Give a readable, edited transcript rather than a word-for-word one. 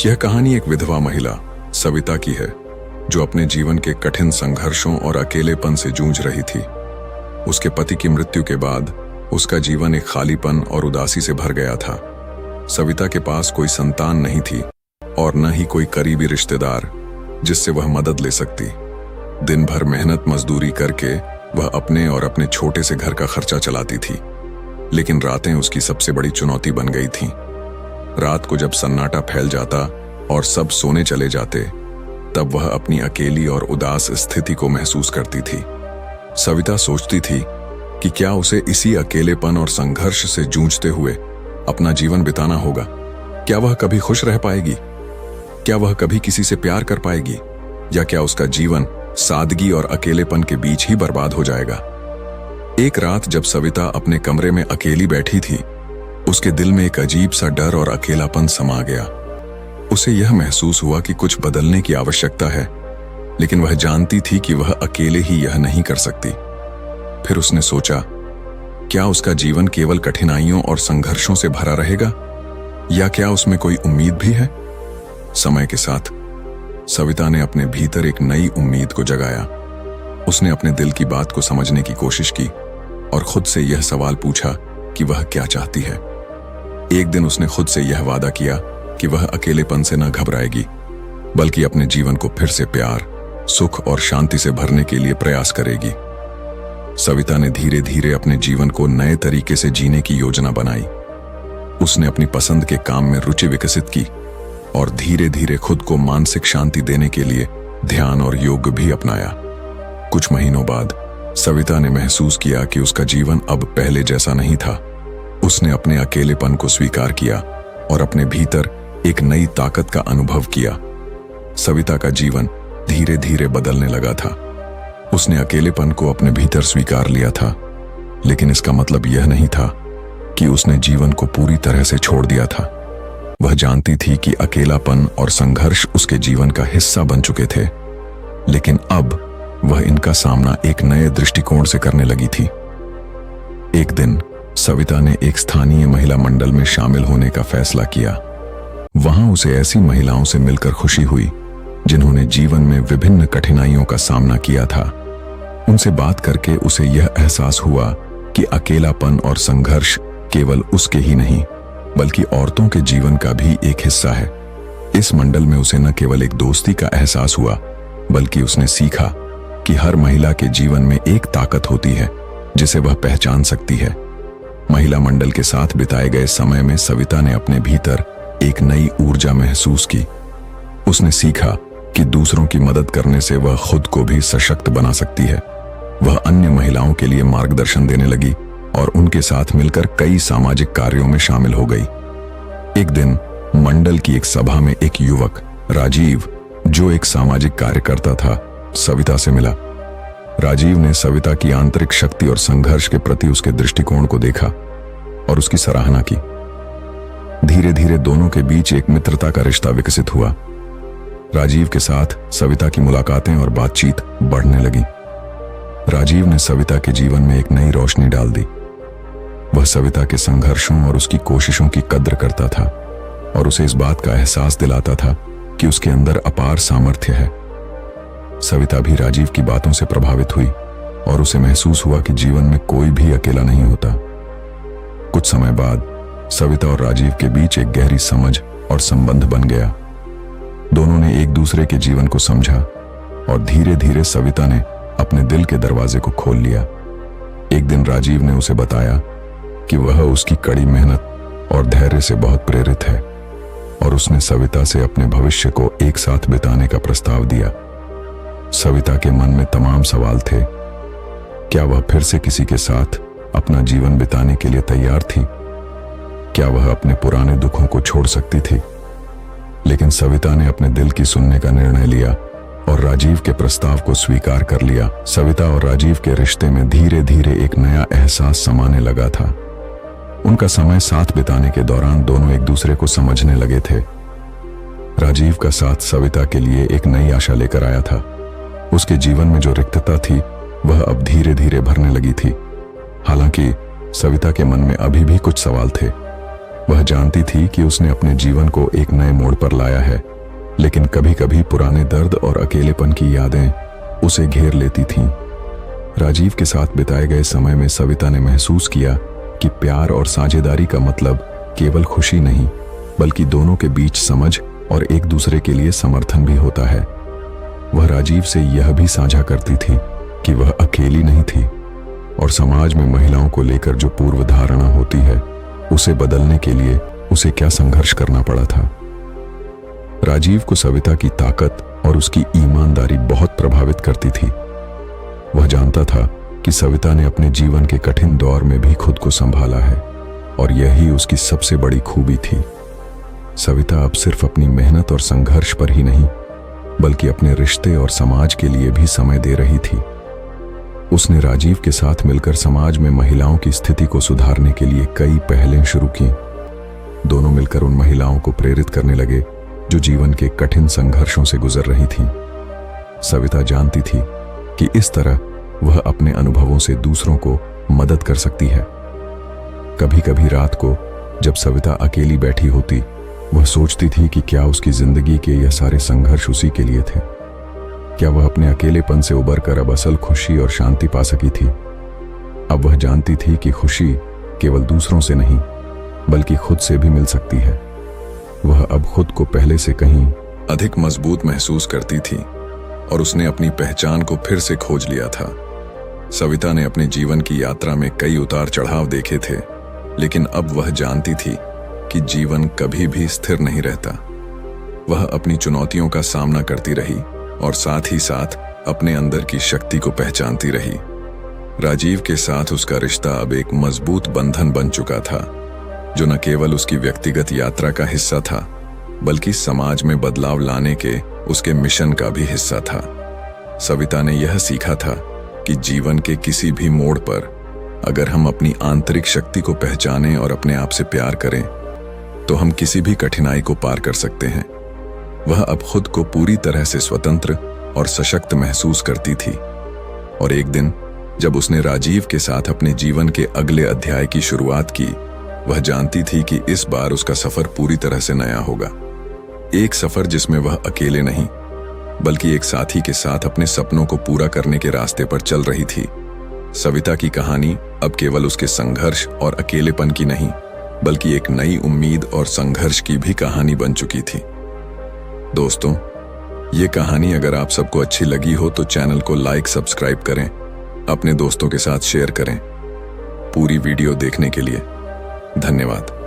यह कहानी एक विधवा महिला सविता की है, जो अपने जीवन के कठिन संघर्षों और अकेलेपन से जूझ रही थी। उसके पति की मृत्यु के बाद उसका जीवन एक खालीपन और उदासी से भर गया था। सविता के पास कोई संतान नहीं थी और न ही कोई करीबी रिश्तेदार जिससे वह मदद ले सकती। दिन भर मेहनत मजदूरी करके वह अपने और अपने छोटे से घर का खर्चा चलाती थी, लेकिन रातें उसकी सबसे बड़ी चुनौती बन गई थीं। रात को जब सन्नाटा फैल जाता और सब सोने चले जाते, तब वह अपनी अकेली और उदास स्थिति को महसूस करती थी। सविता सोचती थी कि क्या उसे इसी अकेलेपन और संघर्ष से जूझते हुए अपना जीवन बिताना होगा। क्या वह कभी खुश रह पाएगी? क्या वह कभी किसी से प्यार कर पाएगी? या क्या उसका जीवन सादगी और अकेलेपन के बीच ही बर्बाद हो जाएगा? एक रात जब सविता अपने कमरे में अकेली बैठी थी, उसके दिल में एक अजीब सा डर और अकेलापन समा गया। उसे यह महसूस हुआ कि कुछ बदलने की आवश्यकता है, लेकिन वह जानती थी कि वह अकेले ही यह नहीं कर सकती। फिर उसने सोचा, क्या उसका जीवन केवल कठिनाइयों और संघर्षों से भरा रहेगा, या क्या उसमें कोई उम्मीद भी है? समय के साथ सविता ने अपने भीतर एक नई उम्मीद को जगाया। उसने अपने दिल की बात को समझने की कोशिश की और खुद से यह सवाल पूछा कि वह क्या चाहती है। एक दिन उसने खुद से यह वादा किया कि वह अकेलेपन से न घबराएगी, बल्कि अपने जीवन को फिर से प्यार, सुख और शांति से भरने के लिए प्रयास करेगी। सविता ने धीरे धीरे अपने जीवन को नए तरीके से जीने की योजना बनाई। उसने अपनी पसंद के काम में रुचि विकसित की और धीरे धीरे खुद को मानसिक शांति देने के लिए ध्यान और योग भी अपनाया। कुछ महीनों बाद सविता ने महसूस किया कि उसका जीवन अब पहले जैसा नहीं था। उसने अपने अकेलेपन को स्वीकार किया और अपने भीतर एक नई ताकत का अनुभव किया। सविता का जीवन धीरे धीरे बदलने लगा था। उसने अकेलेपन को अपने भीतर स्वीकार लिया था, लेकिन इसका मतलब यह नहीं था कि उसने जीवन को पूरी तरह से छोड़ दिया था। वह जानती थी कि अकेलापन और संघर्ष उसके जीवन का हिस्सा बन चुके थे, लेकिन अब वह इनका सामना एक नए दृष्टिकोण से करने लगी थी। एक दिन सविता ने एक स्थानीय महिला मंडल में शामिल होने का फैसला किया। वहां उसे ऐसी महिलाओं से मिलकर खुशी हुई जिन्होंने जीवन में विभिन्न कठिनाइयों का सामना किया था। उनसे बात करके उसे यह एहसास हुआ कि अकेलापन और संघर्ष केवल उसके ही नहीं, बल्कि औरतों के जीवन का भी एक हिस्सा है। इस मंडल में उसे न केवल एक दोस्ती का एहसास हुआ, बल्कि उसने सीखा कि हर महिला के जीवन में एक ताकत होती है जिसे वह पहचान सकती है। महिला मंडल के साथ बिताए गए समय में सविता ने अपने भीतर एक नई ऊर्जा महसूस की। उसने सीखा कि दूसरों की मदद करने से वह खुद को भी सशक्त बना सकती है। वह अन्य महिलाओं के लिए मार्गदर्शन देने लगी और उनके साथ मिलकर कई सामाजिक कार्यों में शामिल हो गई। एक दिन मंडल की एक सभा में एक युवक राजीव, जो एक सामाजिक कार्यकर्ता था, सविता से मिला। राजीव ने सविता की आंतरिक शक्ति और संघर्ष के प्रति उसके दृष्टिकोण को देखा और उसकी सराहना की। धीरे धीरे दोनों के बीच एक मित्रता का रिश्ता विकसित हुआ। राजीव के साथ सविता की मुलाकातें और बातचीत बढ़ने लगी। राजीव ने सविता के जीवन में एक नई रोशनी डाल दी। वह सविता के संघर्षों और उसकी कोशिशों की कद्र करता था और उसे इस बात का एहसास दिलाता था कि उसके अंदर अपार सामर्थ्य है। सविता भी राजीव की बातों से प्रभावित हुई और उसे महसूस हुआ कि जीवन में कोई भी अकेला नहीं होता। कुछ समय बाद सविता और राजीव के बीच एक गहरी समझ और संबंध बन गया। दोनों ने एक दूसरे के जीवन को समझा और धीरे धीरे सविता ने अपने दिल के दरवाजे को खोल लिया। एक दिन राजीव ने उसे बताया कि वह उसकी कड़ी मेहनत और धैर्य से बहुत प्रेरित है और उसने सविता से अपने भविष्य को एक साथ बिताने का प्रस्ताव दिया। सविता के मन में तमाम सवाल थे। क्या वह फिर से किसी के साथ अपना जीवन बिताने के लिए तैयार थी? क्या वह अपने पुराने दुखों को छोड़ सकती थी? लेकिन सविता ने अपने दिल की सुनने का निर्णय लिया और राजीव के प्रस्ताव को स्वीकार कर लिया। सविता और राजीव के रिश्ते में धीरे धीरे एक नया एहसास समाने लगा था। उनका समय साथ बिताने के दौरान दोनों एक दूसरे को समझने लगे थे। राजीव का साथ सविता के लिए एक नई आशा लेकर आया था। उसके जीवन में जो रिक्तता थी, वह अब धीरे धीरे भरने लगी थी। हालांकि सविता के मन में अभी भी कुछ सवाल थे। वह जानती थी कि उसने अपने जीवन को एक नए मोड़ पर लाया है, लेकिन कभी कभी पुराने दर्द और अकेलेपन की यादें उसे घेर लेती थीं। राजीव के साथ बिताए गए समय में सविता ने महसूस किया कि प्यार और साझेदारी का मतलब केवल खुशी नहीं, बल्कि दोनों के बीच समझ और एक दूसरे के लिए समर्थन भी होता है। वह राजीव से यह भी साझा करती थी कि वह अकेली नहीं थी और समाज में महिलाओं को लेकर जो पूर्व धारणा होती है, उसे बदलने के लिए उसे क्या संघर्ष करना पड़ा था। राजीव को सविता की ताकत और उसकी ईमानदारी बहुत प्रभावित करती थी। वह जानता था कि सविता ने अपने जीवन के कठिन दौर में भी खुद को संभाला है और यही उसकी सबसे बड़ी खूबी थी। सविता अब सिर्फ अपनी मेहनत और संघर्ष पर ही नहीं, बल्कि अपने रिश्ते और समाज के लिए भी समय दे रही थी। उसने राजीव के साथ मिलकर समाज में महिलाओं की स्थिति को सुधारने के लिए कई पहलें शुरू की। दोनों मिलकर उन महिलाओं को प्रेरित करने लगे जो जीवन के कठिन संघर्षों से गुजर रही थीं। सविता जानती थी कि इस तरह वह अपने अनुभवों से दूसरों को मदद कर सकती है। कभी कभी रात को जब सविता अकेली बैठी होती, वह सोचती थी कि क्या उसकी जिंदगी के यह सारे संघर्ष उसी के लिए थे। क्या वह अपने अकेलेपन से उबरकर अब असल खुशी और शांति पा सकी थी। अब वह जानती थी कि खुशी केवल दूसरों से नहीं, बल्कि खुद से भी मिल सकती है। वह अब खुद को पहले से कहीं अधिक मजबूत महसूस करती थी और उसने अपनी पहचान को फिर से खोज लिया था। सविता ने अपने जीवन की यात्रा में कई उतार चढ़ाव देखे थे, लेकिन अब वह जानती थी कि जीवन कभी भी स्थिर नहीं रहता। वह अपनी चुनौतियों का सामना करती रही और साथ ही साथ अपने अंदर की शक्ति को पहचानती रही। राजीव के साथ उसका रिश्ता अब एक मजबूत बंधन बन चुका था, जो न केवल उसकी व्यक्तिगत यात्रा का हिस्सा था, बल्कि समाज में बदलाव लाने के उसके मिशन का भी हिस्सा था। सविता ने यह सीखा था कि जीवन के किसी भी मोड़ पर अगर हम अपनी आंतरिक शक्ति को पहचानें और अपने आप से प्यार करें, तो हम किसी भी कठिनाई को पार कर सकते हैं। वह अब खुद को पूरी तरह से स्वतंत्र और सशक्त महसूस करती थी और एक दिन जब उसने राजीव के साथ अपने जीवन के अगले अध्याय की शुरुआत की, वह जानती थी कि इस बार उसका सफर पूरी तरह से नया होगा। एक सफर जिसमें वह अकेले नहीं, बल्कि एक साथी के साथ अपने सपनों को पूरा करने के रास्ते पर चल रही थी। सविता की कहानी अब केवल उसके संघर्ष और अकेलेपन की नहीं, बल्कि एक नई उम्मीद और संघर्ष की भी कहानी बन चुकी थी। दोस्तों, ये कहानी अगर आप सबको अच्छी लगी हो तो चैनल को लाइक, सब्सक्राइब करें, अपने दोस्तों के साथ शेयर करें। पूरी वीडियो देखने के लिए धन्यवाद।